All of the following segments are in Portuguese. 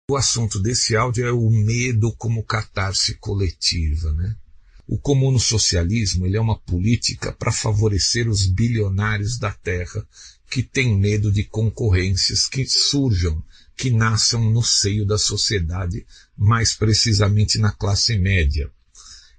O assunto desse áudio é o medo como catarse coletiva, né? O comuno-socialismo, ele é uma política para favorecer os bilionários da Terra que têm medo de concorrências que surjam, que nasçam no seio da sociedade, mais precisamente na classe média.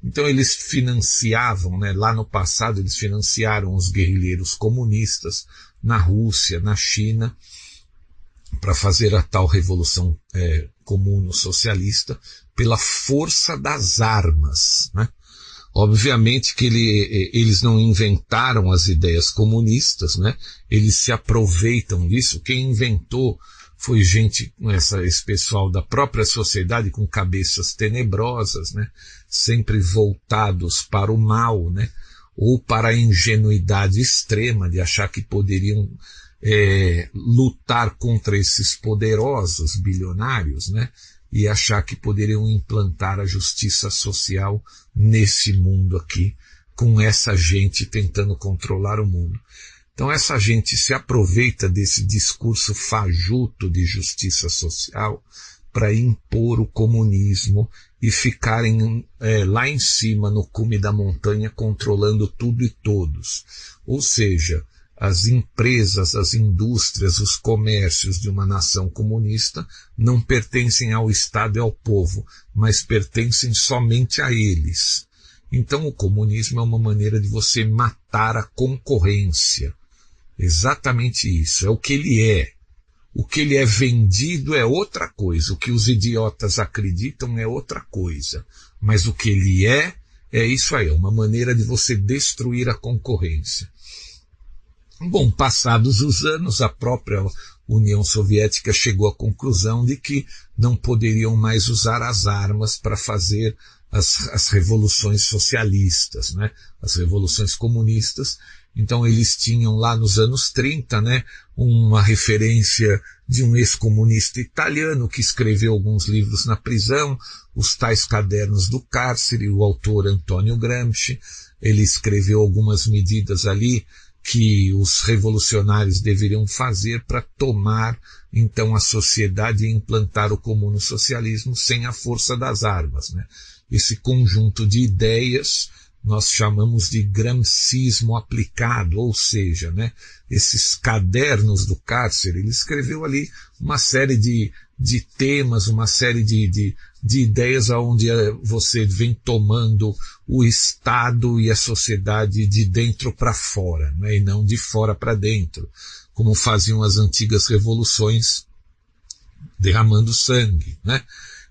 Então eles financiavam, né, lá no passado eles financiaram os guerrilheiros comunistas na Rússia, na China, para fazer a tal revolução comuno-socialista pela força das armas, né? Obviamente que eles não inventaram as ideias comunistas, né? Eles se aproveitam disso. Quem inventou foi gente, esse pessoal da própria sociedade com cabeças tenebrosas, né? Sempre voltados para o mal, né? Ou para a ingenuidade extrema de achar que poderiam lutar contra esses poderosos bilionários, né? E achar que poderiam implantar a justiça social nesse mundo aqui, com essa gente tentando controlar o mundo. Então essa gente se aproveita desse discurso fajuto de justiça social para impor o comunismo e ficarem lá em cima, no cume da montanha, controlando tudo e todos. Ou seja, as empresas, as indústrias, os comércios de uma nação comunista não pertencem ao Estado e ao povo, mas pertencem somente a eles. Então o comunismo é uma maneira de você matar a concorrência. Exatamente isso, é o que ele é. O que ele é vendido é outra coisa, o que os idiotas acreditam é outra coisa. Mas o que ele é isso aí, é uma maneira de você destruir a concorrência. Bom, passados os anos, a própria União Soviética chegou à conclusão de que não poderiam mais usar as armas para fazer as revoluções socialistas, né? As revoluções comunistas. Então eles tinham lá nos anos 30, né, uma referência de um ex-comunista italiano que escreveu alguns livros na prisão, os tais Cadernos do Cárcere, o autor Antônio Gramsci. Ele escreveu algumas medidas ali que os revolucionários deveriam fazer para tomar então a sociedade e implantar o comuno-socialismo sem a força das armas, né? Esse conjunto de ideias nós chamamos de gramscismo aplicado, ou seja, né, esses Cadernos do Cárcere, ele escreveu ali uma série de temas, uma série de ideias onde você vem tomando o Estado e a sociedade de dentro para fora, né, e não de fora para dentro, como faziam as antigas revoluções, derramando sangue, né?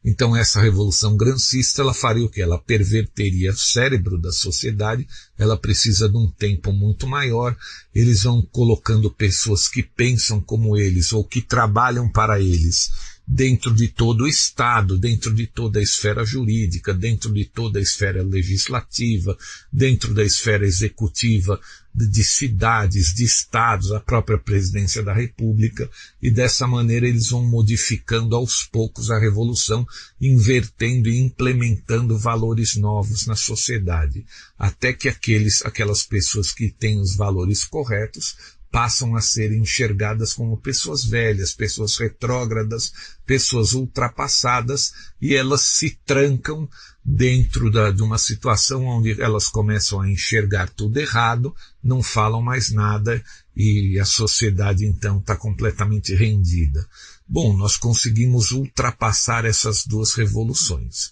Então essa revolução gramscista, ela faria o quê? Ela perverteria o cérebro da sociedade, ela precisa de um tempo muito maior, eles vão colocando pessoas que pensam como eles ou que trabalham para eles dentro de todo o Estado, dentro de toda a esfera jurídica, dentro de toda a esfera legislativa, dentro da esfera executiva, de cidades, de estados, a própria presidência da República, e dessa maneira eles vão modificando aos poucos a revolução, invertendo e implementando valores novos na sociedade, até que aquelas pessoas que têm os valores corretos passam a ser enxergadas como pessoas velhas, pessoas retrógradas, pessoas ultrapassadas, e elas se trancam dentro de uma situação onde elas começam a enxergar tudo errado, não falam mais nada, e a sociedade então está completamente rendida. Bom, nós conseguimos ultrapassar essas duas revoluções.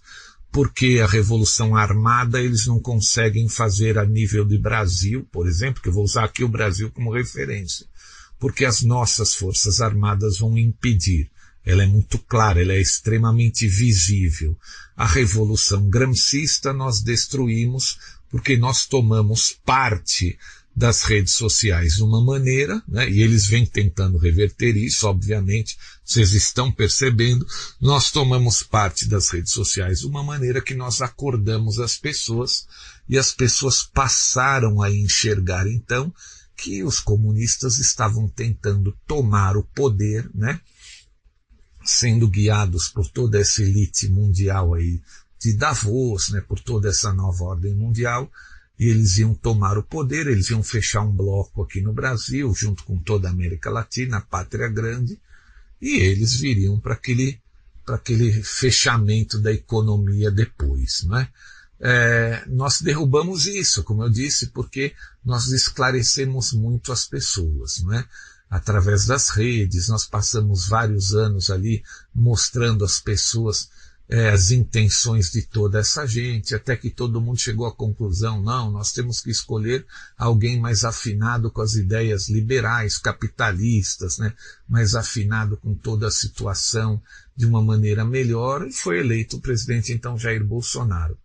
Porque a revolução armada eles não conseguem fazer a nível de Brasil, por exemplo, que eu vou usar aqui o Brasil como referência, porque as nossas forças armadas vão impedir. Ela é muito clara, ela é extremamente visível. A revolução gramscista nós destruímos porque nós tomamos parte das redes sociais de uma maneira, né, e eles vêm tentando reverter isso, obviamente, vocês estão percebendo, nós tomamos parte das redes sociais de uma maneira que nós acordamos as pessoas, e as pessoas passaram a enxergar, então, que os comunistas estavam tentando tomar o poder, né, sendo guiados por toda essa elite mundial aí de Davos, né, por toda essa nova ordem mundial, e eles iam tomar o poder, eles iam fechar um bloco aqui no Brasil, junto com toda a América Latina, a pátria grande, e eles viriam para para aquele fechamento da economia depois, não é? Nós derrubamos isso, como eu disse, porque nós esclarecemos muito as pessoas, não é? Através das redes, nós passamos vários anos ali mostrando às pessoas as intenções de toda essa gente, até que todo mundo chegou à conclusão, não, nós temos que escolher alguém mais afinado com as ideias liberais, capitalistas, né? Mais afinado com toda a situação de uma maneira melhor, e foi eleito o presidente então Jair Bolsonaro.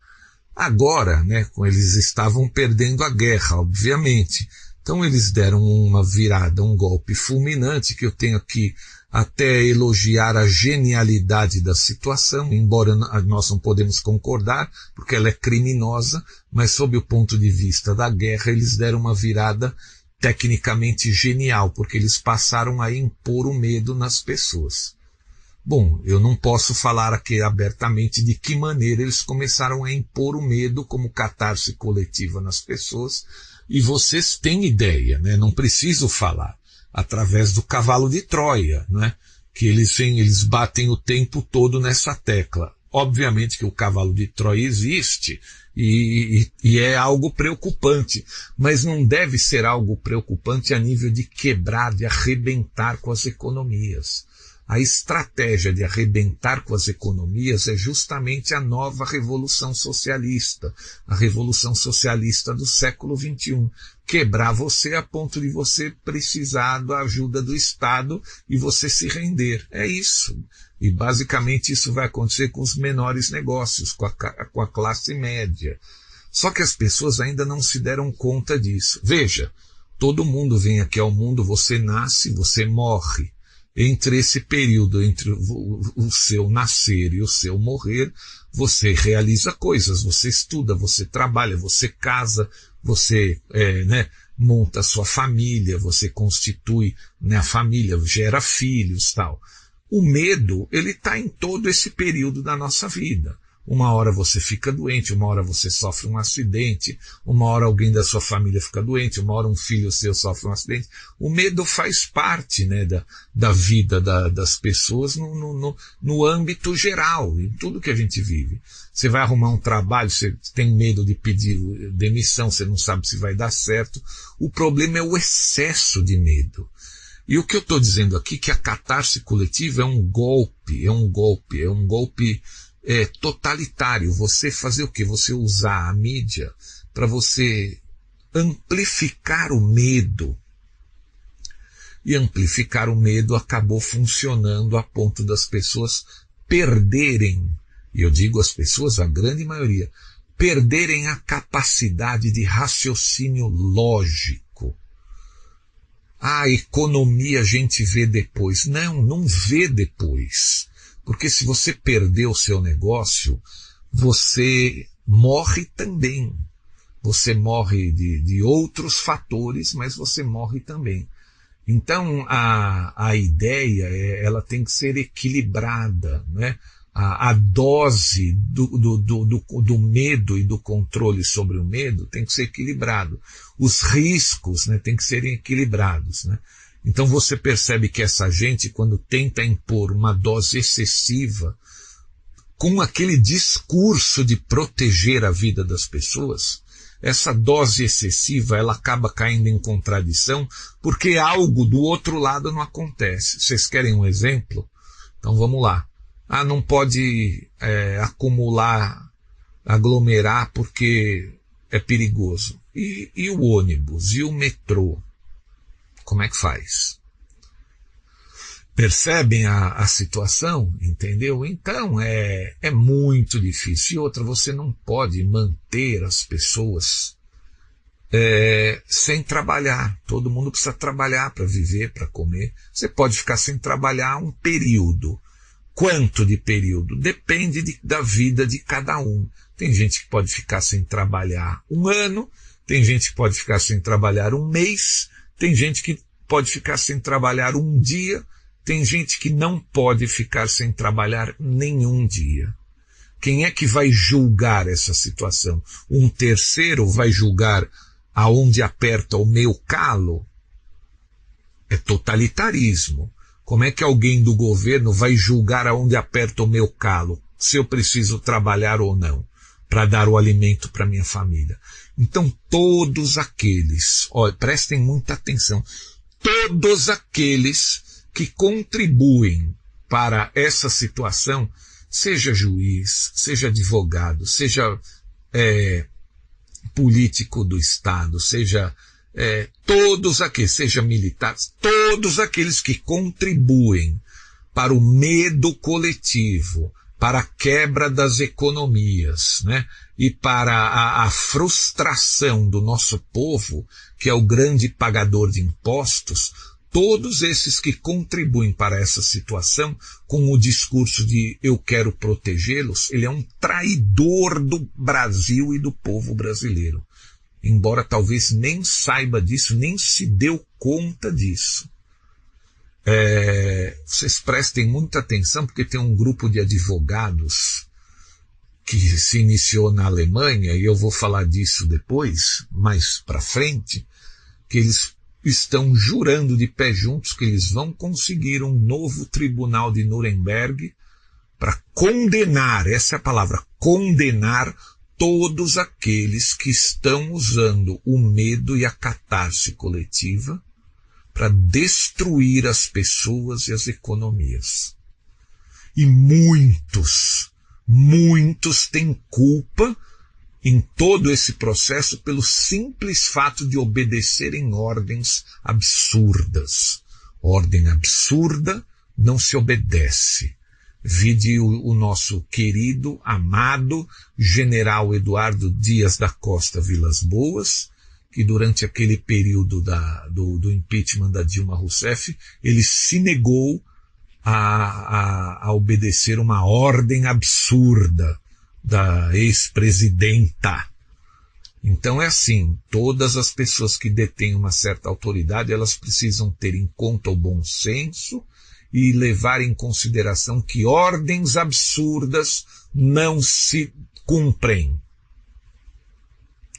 Agora, né, eles estavam perdendo a guerra, obviamente. Então eles deram uma virada, um golpe fulminante, que eu tenho aqui até elogiar a genialidade da situação, embora nós não podemos concordar, porque ela é criminosa, mas sob o ponto de vista da guerra, eles deram uma virada tecnicamente genial, porque eles passaram a impor o medo nas pessoas. Bom, eu não posso falar aqui abertamente de que maneira eles começaram a impor o medo como catarse coletiva nas pessoas, e vocês têm ideia, né? Não preciso falar, através do cavalo de Troia, né? Que eles batem o tempo todo nessa tecla. Obviamente que o cavalo de Troia existe e é algo preocupante, mas não deve ser algo preocupante a nível de quebrar, de arrebentar com as economias. A estratégia de arrebentar com as economias é justamente a nova revolução socialista, a revolução socialista do século XXI. Quebrar você a ponto de você precisar da ajuda do Estado e você se render. É isso. E basicamente isso vai acontecer com os menores negócios, com a classe média. Só que as pessoas ainda não se deram conta disso. Veja, todo mundo vem aqui ao mundo, você nasce, você morre. Entre esse período, entre o seu nascer e o seu morrer, você realiza coisas, você estuda, você trabalha, você casa, você monta a sua família, você constitui, né, a família, gera filhos, tal. O medo, ele está em todo esse período da nossa vida. Uma hora você fica doente, uma hora você sofre um acidente, uma hora alguém da sua família fica doente, uma hora um filho seu sofre um acidente. O medo faz parte, né, da vida das pessoas no âmbito geral, em tudo que a gente vive. Você vai arrumar um trabalho, você tem medo de pedir demissão, você não sabe se vai dar certo. O problema é o excesso de medo. E o que eu estou dizendo aqui é que a catarse coletiva é um golpe totalitário. Você fazer o quê? Você usar a mídia para você amplificar o medo. E amplificar o medo acabou funcionando a ponto das pessoas perderem, e eu digo as pessoas, a grande maioria, perderem a capacidade de raciocínio lógico. A economia a gente vê depois. Não vê depois. Porque se você perder o seu negócio, você morre também. Você morre de outros fatores, mas você morre também. Então, a ideia, ela tem que ser equilibrada, né? A dose do medo e do controle sobre o medo tem que ser equilibrado. Os riscos, né, tem que serem equilibrados, né? Então você percebe que essa gente, quando tenta impor uma dose excessiva, com aquele discurso de proteger a vida das pessoas, essa dose excessiva, ela acaba caindo em contradição, porque algo do outro lado não acontece. Vocês querem um exemplo? Então vamos lá. Não pode aglomerar porque é perigoso. E o ônibus? E o metrô? Como é que faz? Percebem a situação? Entendeu? Então é muito difícil. E outra, você não pode manter as pessoas sem trabalhar. Todo mundo precisa trabalhar para viver, para comer. Você pode ficar sem trabalhar um período. Quanto de período? Depende da vida de cada um. Tem gente que pode ficar sem trabalhar um ano, tem gente que pode ficar sem trabalhar um mês, tem gente que pode ficar sem trabalhar um dia, tem gente que não pode ficar sem trabalhar nenhum dia. Quem é que vai julgar essa situação? Um terceiro vai julgar aonde aperta o meu calo? É totalitarismo. Como é que alguém do governo vai julgar aonde aperta o meu calo, se eu preciso trabalhar ou não, para dar o alimento para minha família? Então todos aqueles, prestem muita atenção, todos aqueles que contribuem para essa situação, seja juiz, seja advogado, seja político do Estado, seja todos aqueles, seja militares, todos aqueles que contribuem para o medo coletivo, para a quebra das economias, né? E para a frustração do nosso povo, que é o grande pagador de impostos, todos esses que contribuem para essa situação com o discurso de eu quero protegê-los, ele é um traidor do Brasil e do povo brasileiro. Embora talvez nem saiba disso, nem se deu conta disso. Vocês prestem muita atenção, porque tem um grupo de advogados que se iniciou na Alemanha, e eu vou falar disso depois, mais para frente, que eles estão jurando de pé juntos que eles vão conseguir um novo tribunal de Nuremberg para condenar, essa é a palavra, condenar todos aqueles que estão usando o medo e a catarse coletiva para destruir as pessoas e as economias. E muitos têm culpa em todo esse processo pelo simples fato de obedecerem ordens absurdas. Ordem absurda não se obedece. Vide o nosso querido, amado general Eduardo Dias da Costa Vilas Boas, que durante aquele período do impeachment da Dilma Rousseff, ele se negou a obedecer uma ordem absurda da ex-presidenta. Então é assim, todas as pessoas que detêm uma certa autoridade, elas precisam ter em conta o bom senso e levar em consideração que ordens absurdas não se cumprem.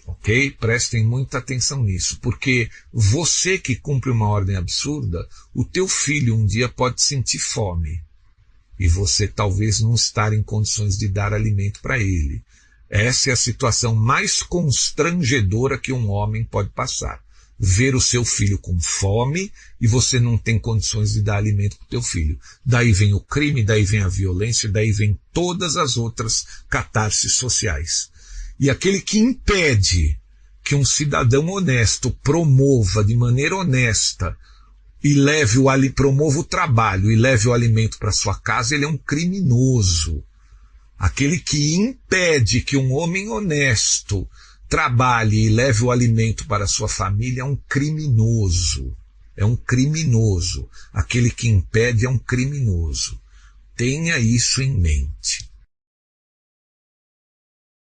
Ok? Prestem muita atenção nisso, porque você que cumpre uma ordem absurda, o teu filho um dia pode sentir fome. E você talvez não estar em condições de dar alimento para ele. Essa é a situação mais constrangedora que um homem pode passar. Ver o seu filho com fome e você não tem condições de dar alimento para o teu filho. Daí vem o crime, daí vem a violência, daí vem todas as outras catarses sociais. E aquele que impede que um cidadão honesto promova de maneira honesta e promova o trabalho e leve o alimento para sua casa, ele é um criminoso. Aquele que impede que um homem honesto trabalhe e leve o alimento para sua família é um criminoso. É um criminoso. Aquele que impede é um criminoso. Tenha isso em mente.